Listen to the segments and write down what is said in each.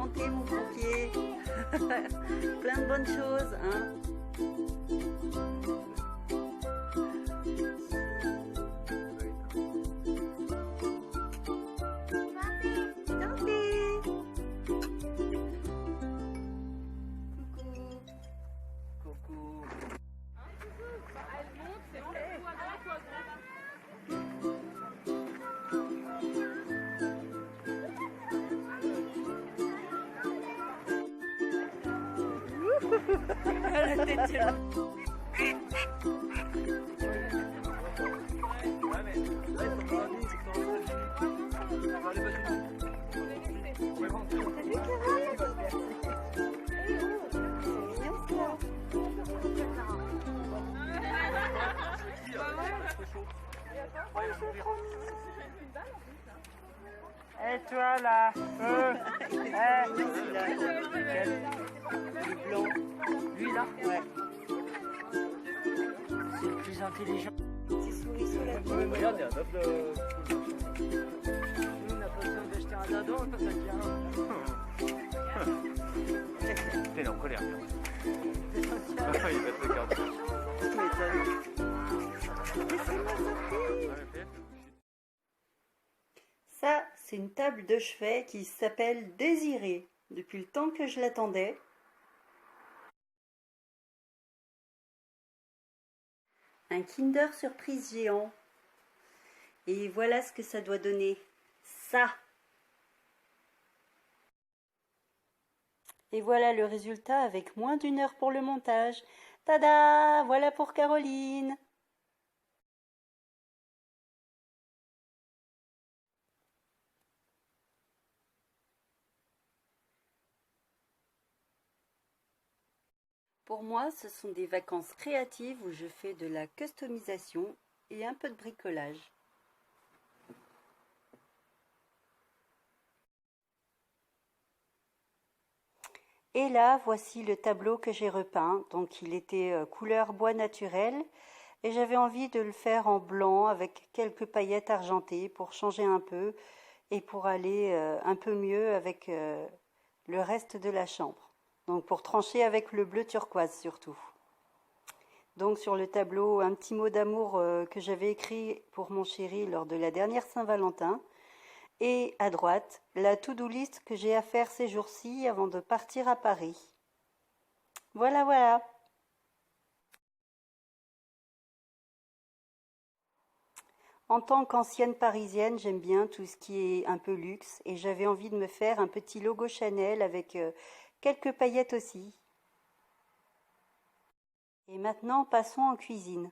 santé mon pompier. Plein de bonnes choses, hein. La tête là. Et toi là, Il est blanc. lui là, Ouais. c'est le plus intelligent. Petit souris sur la tête. Regarde, il y a un œuf de... Nous, on n'a pas besoin d'acheter un dindon, on en a déjà un. Il est en colère. Il va te regarder. Tu m'étonnes. Laissez-moi sortir. Ça, c'est une table de chevet qui s'appelle Désirée. Depuis le temps que je l'attendais. Un Kinder Surprise géant. Et voilà ce que ça doit donner. Ça. Et voilà le résultat avec moins d'1 heure pour le montage. Tada! Voilà pour Caroline. Pour moi, ce sont des vacances créatives où je fais de la customisation et un peu de bricolage. Et là, voici le tableau que j'ai repeint. Donc, il était couleur bois naturel et j'avais envie de le faire en blanc avec quelques paillettes argentées pour changer un peu et pour aller un peu mieux avec le reste de la chambre. Donc pour trancher avec le bleu turquoise surtout. Donc sur le tableau, un petit mot d'amour que j'avais écrit pour mon chéri lors de la dernière Saint-Valentin. Et à droite, la to-do list que j'ai à faire ces jours-ci avant de partir à Paris. Voilà, voilà. En tant qu'ancienne parisienne, j'aime bien tout ce qui est un peu luxe et j'avais envie de me faire un petit logo Chanel avec quelques paillettes aussi. Et maintenant, passons en cuisine.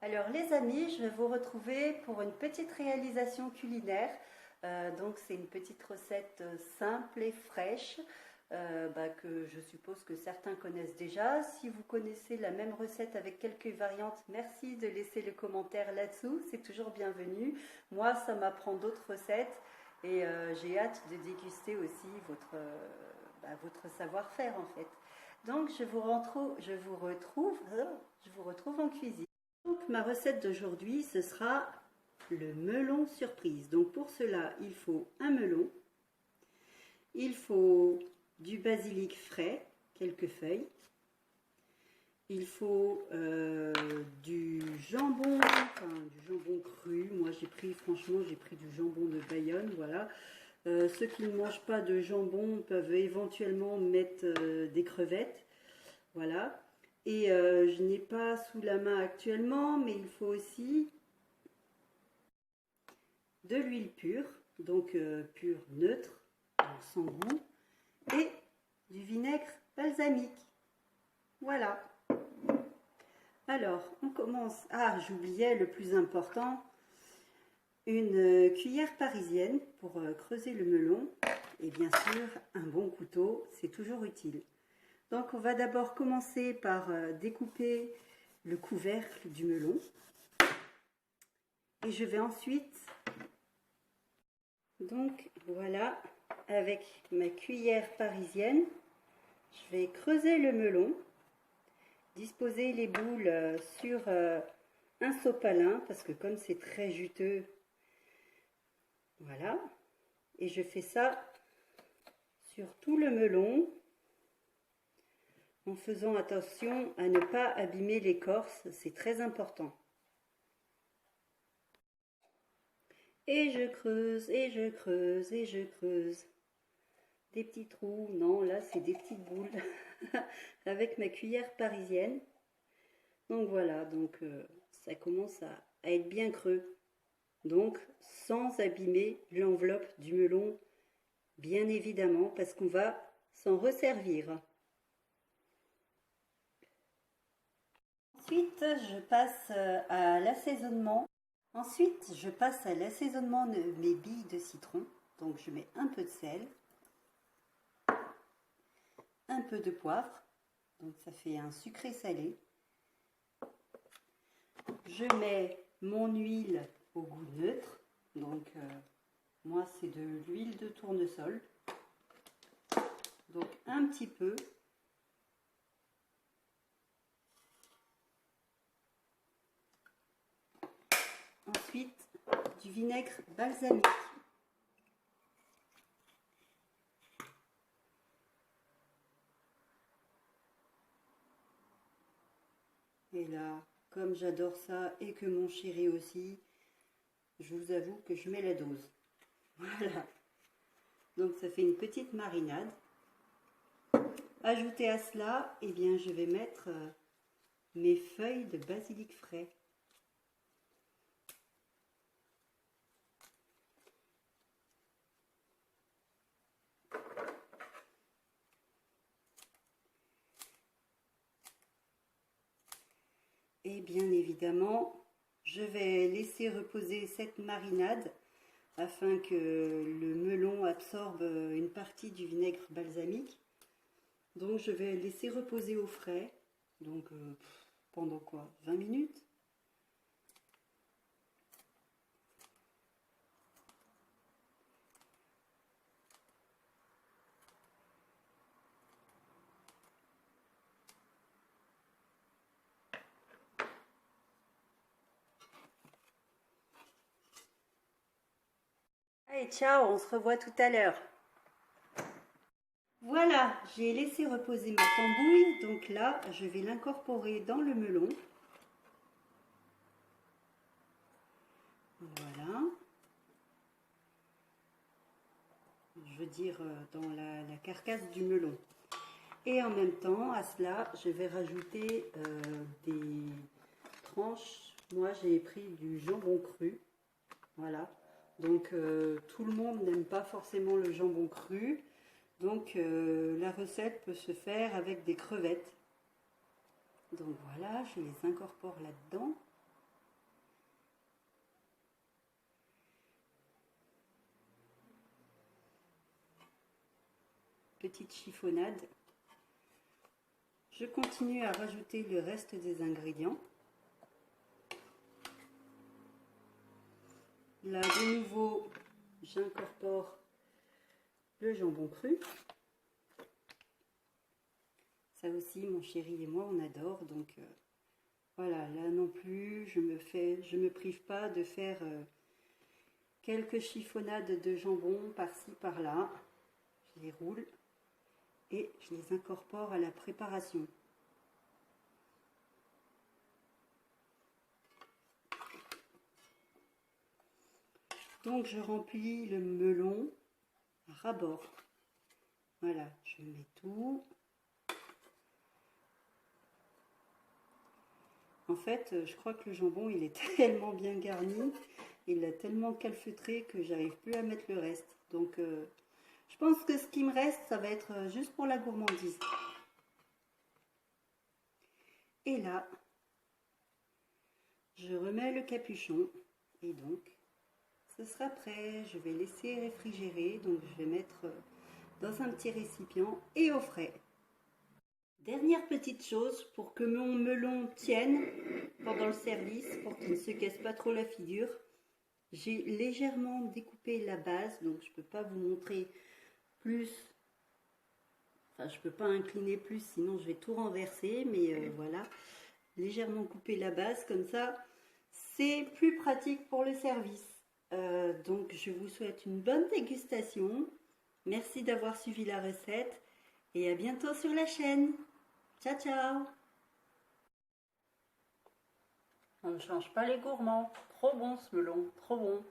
Alors les amis, je vais vous retrouver pour une petite réalisation culinaire. Donc c'est une petite recette simple et fraîche que je suppose que certains connaissent déjà. Si vous connaissez la même recette avec quelques variantes, merci de laisser le commentaire là-dessous, c'est toujours bienvenu. Moi, ça m'apprend d'autres recettes et j'ai hâte de déguster aussi votre savoir-faire en fait. Donc je vous retrouve en cuisine. Donc ma recette d'aujourd'hui, ce sera le melon surprise. Donc pour cela, il faut un melon, il faut du basilic frais, quelques feuilles, il faut du jambon cru. Moi j'ai pris du jambon de Bayonne, voilà. Ceux qui ne mangent pas de jambon peuvent éventuellement mettre des crevettes, voilà. Et je n'ai pas sous la main actuellement, mais il faut aussi de l'huile pure, donc pure neutre, sans goût, et du vinaigre balsamique. Voilà. Alors, on commence. Ah, j'oubliais le plus important, une cuillère parisienne pour creuser le melon, et bien sûr, un bon couteau, c'est toujours utile. Donc on va d'abord commencer par découper le couvercle du melon. Et je vais ensuite, donc voilà, avec ma cuillère parisienne, je vais creuser le melon, disposer les boules sur un sopalin, parce que comme c'est très juteux, voilà. Et je fais ça sur tout le melon, en faisant attention à ne pas abîmer l'écorce, c'est très important. Et je creuse, et je creuse, et je creuse. Des petits trous, non, là c'est des petites boules, avec ma cuillère parisienne. Donc voilà, donc ça commence à être bien creux. Donc sans abîmer l'enveloppe du melon, bien évidemment, parce qu'on va s'en resservir. Ensuite, je passe à l'assaisonnement. Ensuite, je passe à l'assaisonnement de mes billes de citron. Donc je mets un peu de sel, un peu de poivre, donc ça fait un sucré salé. Je mets mon huile au goût neutre, donc moi c'est de l'huile de tournesol, donc un petit peu. Ensuite, du vinaigre balsamique. Et là, comme j'adore ça et que mon chéri aussi, je vous avoue que je mets la dose. Voilà. Donc ça fait une petite marinade. Ajouté à cela, eh bien, je vais mettre mes feuilles de basilic frais. Et bien évidemment, je vais laisser reposer cette marinade afin que le melon absorbe une partie du vinaigre balsamique. Donc je vais laisser reposer au frais, donc pendant quoi, 20 minutes. Allez, ciao, on se revoit tout à l'heure. Voilà, j'ai laissé reposer ma tambouille, donc là, je vais l'incorporer dans le melon. Voilà. Je veux dire dans la carcasse du melon. Et en même temps, à cela, je vais rajouter des tranches. Moi, j'ai pris du jambon cru. Voilà. Donc, tout le monde n'aime pas forcément le jambon cru. Donc, la recette peut se faire avec des crevettes. Donc, voilà, je les incorpore là-dedans. Petite chiffonnade. Je continue à rajouter le reste des ingrédients. Là, de nouveau, j'incorpore le jambon cru. Ça aussi, mon chéri et moi, on adore. Donc, voilà, là non plus, je me prive pas de faire quelques chiffonnades de jambon par-ci, par-là. Je les roule et je les incorpore à la préparation. Donc je remplis le melon à ras-bord. Voilà, je mets tout. En fait, je crois que le jambon, il est tellement bien garni, il est tellement calfeutré que j'arrive plus à mettre le reste. Donc je pense que ce qui me reste, ça va être juste pour la gourmandise. Et là, je remets le capuchon et donc ce sera prêt. Je vais laisser réfrigérer, donc je vais mettre dans un petit récipient et au frais. Dernière petite chose, pour que mon melon tienne pendant le service, pour qu'il ne se casse pas trop la figure, j'ai légèrement découpé la base, donc je ne peux pas vous montrer plus, enfin je ne peux pas incliner plus, sinon je vais tout renverser, mais voilà, légèrement couper la base, comme ça c'est plus pratique pour le service. Donc je vous souhaite une bonne dégustation. Merci d'avoir suivi la recette et à bientôt sur la chaîne. Ciao ciao. On ne change pas les gourmands. Trop bon ce melon, trop bon.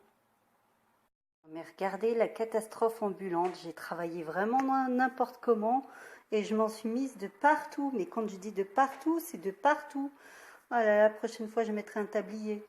Mais regardez la catastrophe ambulante. J'ai travaillé vraiment n'importe comment et je m'en suis mise de partout. Mais quand je dis de partout, c'est de partout. Voilà, la prochaine fois, je mettrai un tablier.